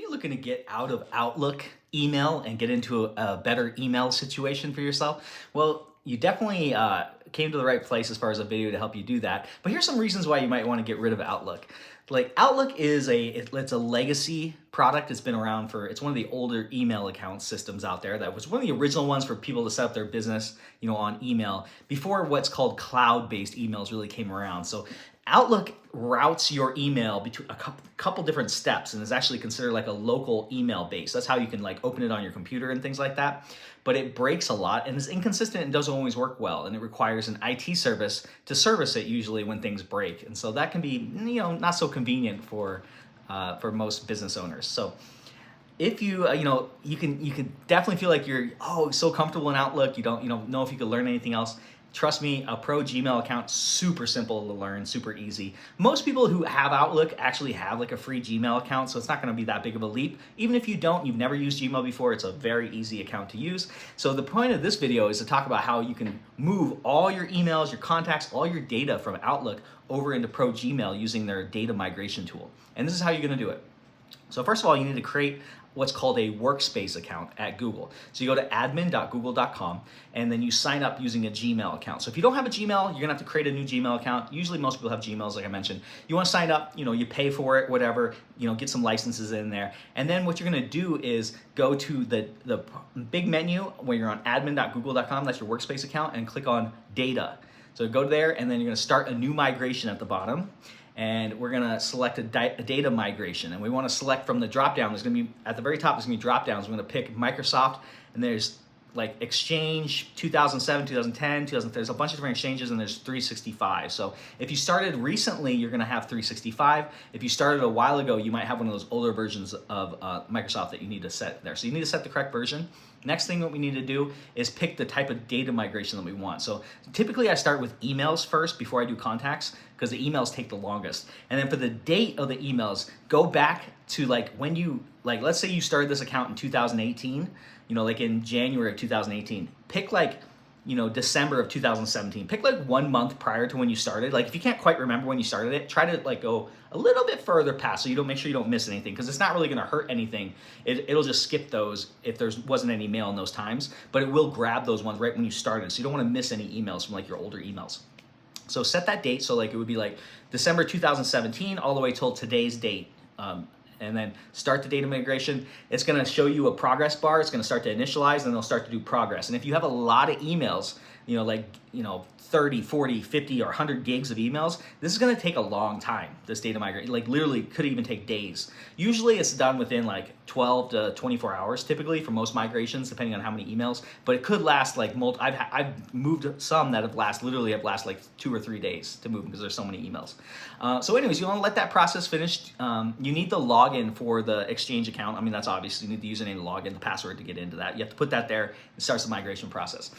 you looking to get out of Outlook email and get into a better email situation for yourself? Well, you definitely came to the right place as far as a video to help you do that. But here's some reasons why you might want to get rid of Outlook. Like Outlook is it's a legacy product. It's been around it's one of the older email account systems out there. That was one of the original ones for people to set up their business, on email before what's called cloud-based emails really came around. So Outlook routes your email between a couple different steps and is actually considered like a local email base. That's how you can like open it on your computer and things like that. But it breaks a lot and is inconsistent and doesn't always work well. And it requires an IT service to service it usually when things break. And so that can be, not so convenient for most business owners. So if you you can definitely feel like you're so comfortable in Outlook, you don't know if you could learn anything else. Trust me, a pro Gmail account, super simple to learn, super easy. Most people who have Outlook actually have like a free Gmail account, so it's not going to be that big of a leap. Even if you've never used Gmail before, it's a very easy account to use. So the point of this video is to talk about how you can move all your emails, your contacts, all your data from Outlook over into Pro Gmail using their data migration tool. And this is how you're going to do it. So first of all, you need to create what's called a workspace account at Google. So you go to admin.google.com and then you sign up using a Gmail account. So if you don't have a Gmail, you're gonna have to create a new Gmail account. Usually most people have Gmails, like I mentioned. You wanna sign up, you pay for it, whatever, get some licenses in there. And then what you're gonna do is go to the big menu where you're on admin.google.com, that's your workspace account, and click on data. So go there and then you're gonna start a new migration at the bottom. And we're gonna select a data migration. And we wanna select from the drop-down. There's gonna be, at the very top, there's gonna be drop-downs. We're gonna pick Microsoft, and there's like Exchange, 2007, 2010, 2000, there's a bunch of different exchanges, and there's 365. So if you started recently, you're gonna have 365. If you started a while ago, you might have one of those older versions of Microsoft that you need to set there. So you need to set the correct version. Next thing what we need to do is pick the type of data migration that we want. So typically I start with emails first before I do contacts, because the emails take the longest. And then for the date of the emails, go back to let's say you started this account in 2018, like in January of 2018. Pick December of 2017. Pick 1 month prior to when you started. Like if you can't quite remember when you started it, try to go a little bit further past so you don't make sure you don't miss anything, because it's not really gonna hurt anything. It'll just skip those if there wasn't any mail in those times, but it will grab those ones right when you started. So you don't wanna miss any emails from your older emails. So set that date, so it would be December 2017 all the way till today's date. And then start the data migration. It's gonna show you a progress bar. It's gonna start to initialize, and it'll start to do progress. And if you have a lot of emails, 30, 40, 50, or 100 gigs of emails, this is gonna take a long time, this data migration. Literally could even take days. Usually it's done within 12 to 24 hours typically for most migrations, depending on how many emails, but it could last I've moved some that have lasted 2 or 3 days to move them because there's so many emails. So anyways, you wanna let that process finish. You need the login for the Exchange account. I mean, that's obvious. You need the username, the login, the password to get into that. You have to put that there. It starts the migration process.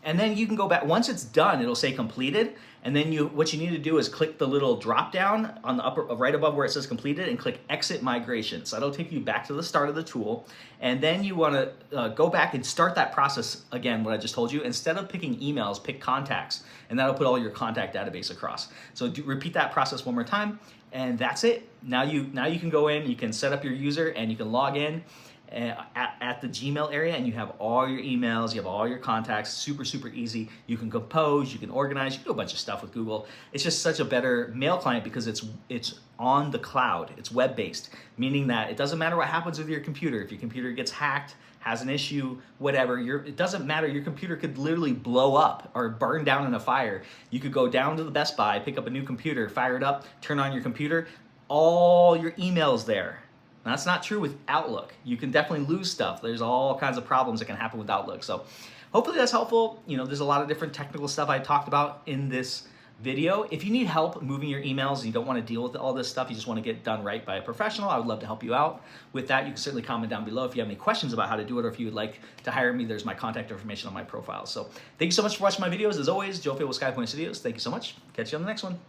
And then you can go back. Once it's done, it'll say completed. And then what you need to do is click the little drop down on the upper right above where it says completed and click exit migration. So that'll take you back to the start of the tool. And then you want to go back and start that process again, what I just told you. Instead of picking emails, pick contacts, and that'll put all your contact database across. So repeat that process one more time, and that's it. Now you can go in, you can set up your user, and you can log in at the Gmail area, and you have all your emails, you have all your contacts, super, super easy. You can compose, you can organize, you can do a bunch of stuff with Google. It's just such a better mail client because it's on the cloud, it's web-based, meaning that it doesn't matter what happens with your computer. If your computer gets hacked, has an issue, whatever, it doesn't matter. Your computer could literally blow up or burn down in a fire. You could go down to the Best Buy, pick up a new computer, fire it up, turn on your computer, all your emails there. Now, that's not true with Outlook. You can definitely lose stuff. There's all kinds of problems that can happen with Outlook. So hopefully that's helpful. There's a lot of different technical stuff I talked about in this video. If you need help moving your emails and you don't want to deal with all this stuff, you just want to get it done right by a professional, I would love to help you out with that. You can certainly comment down below if you have any questions about how to do it, or if you would like to hire me. There's my contact information on my profile. So thank you so much for watching my videos. As always, Joe Field with SkyPoint Studios. Thank you so much. Catch you on the next one.